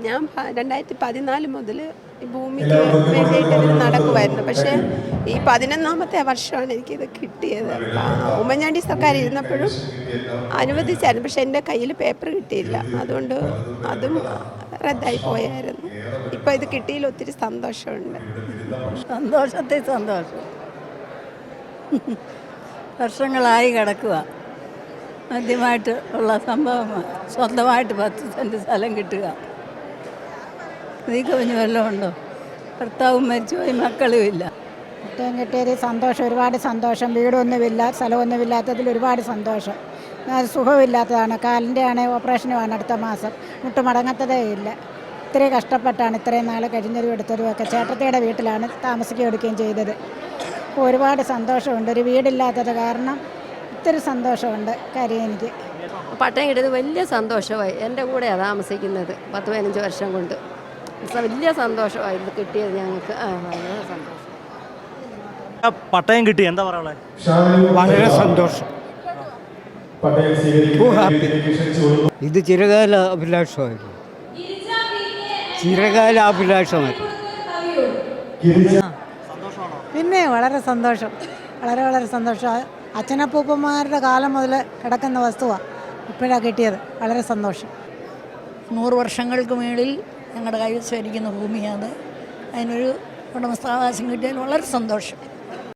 ഞാൻ 2014 മുതൽ ഈ ഭൂമിക്ക് വേണ്ടിയിട്ട് ഇത് നടക്കുമായിരുന്നു. പക്ഷേ ഈ 11ാമത്തെ വർഷമാണ് എനിക്കിത് കിട്ടിയത്. ഉമ്മൻചാണ്ടി സർക്കാർ ഇരുന്നപ്പോഴും അനുവദിച്ചായിരുന്നു, പക്ഷെ എൻ്റെ കയ്യിൽ പേപ്പർ കിട്ടിയില്ല. അതുകൊണ്ട് അതും റദ്ദായി പോയായിരുന്നു. ഇപ്പോൾ ഇത് കിട്ടിയതിൽ ഒത്തിരി സന്തോഷമുണ്ട്. സന്തോഷം വർഷങ്ങളായി കിടക്കുക. ആദ്യമായിട്ട് ഉള്ള സംഭവമാണ് സ്വന്തമായിട്ട് 10 സെൻറ്റ് സ്ഥലം കിട്ടുക. ഇതിൽ കവിഞ്ഞ് വല്ലതും ഉണ്ടോ? ഭർത്താവും മരിച്ചുപോയി, മക്കളും ഇല്ല. ഏറ്റവും കിട്ടിയത് സന്തോഷം, ഒരുപാട് സന്തോഷം. വീടൊന്നുമില്ല, സ്ഥലമൊന്നുമില്ലാത്തതിൽ ഒരുപാട് സന്തോഷം. സുഖമില്ലാത്തതാണ്, കാലിൻ്റെ ആണെങ്കിൽ ഓപ്പറേഷനുമാണ് അടുത്ത മാസം. മുട്ടുമടങ്ങത്തതേ ഇല്ല. ഇത്രയും കഷ്ടപ്പെട്ടാണ് ഇത്രയും നാൾ കഴിഞ്ഞതും എടുത്തതും ഒക്കെ. ചേട്ടത്തിയുടെ വീട്ടിലാണ് താമസിക്കുകയും എടുക്കുകയും ചെയ്തത്. അപ്പോൾ ഒരുപാട് സന്തോഷമുണ്ട്. ഒരു വീടില്ലാത്തത് കാരണം ഒത്തിരി സന്തോഷമുണ്ട്. കാര്യം എനിക്ക് പട്ടയം കിട്ടിയത് വലിയ സന്തോഷമായി. എൻ്റെ കൂടെയാണ് താമസിക്കുന്നത് 10-15 വർഷം കൊണ്ട്. വലിയ സന്തോഷമായി ഇത് കിട്ടിയത് ഞങ്ങൾക്ക്. വളരെ സന്തോഷം. പട്ടയം കിട്ടി, എന്താ പറയാ? വളരെ സന്തോഷം. ഇത് ചിരകാല അഭിലാഷമായിരുന്നു. പിന്നെ വളരെ സന്തോഷം, വളരെ സന്തോഷം. അച്ഛനപ്പൂപ്പന്മാരുടെ കാലം മുതൽ കിടക്കുന്ന വസ്തുവാണ് ഇപ്പോഴാണ് കിട്ടിയത്. വളരെ സന്തോഷം. 100 വർഷങ്ങൾക്ക് മേളിൽ ഞങ്ങളുടെ കൈവശം ഇരിക്കുന്ന ഭൂമിയാണ്. അതിനൊരു ഉടമസ്ഥാവകാശം കിട്ടിയാൽ വളരെ സന്തോഷം.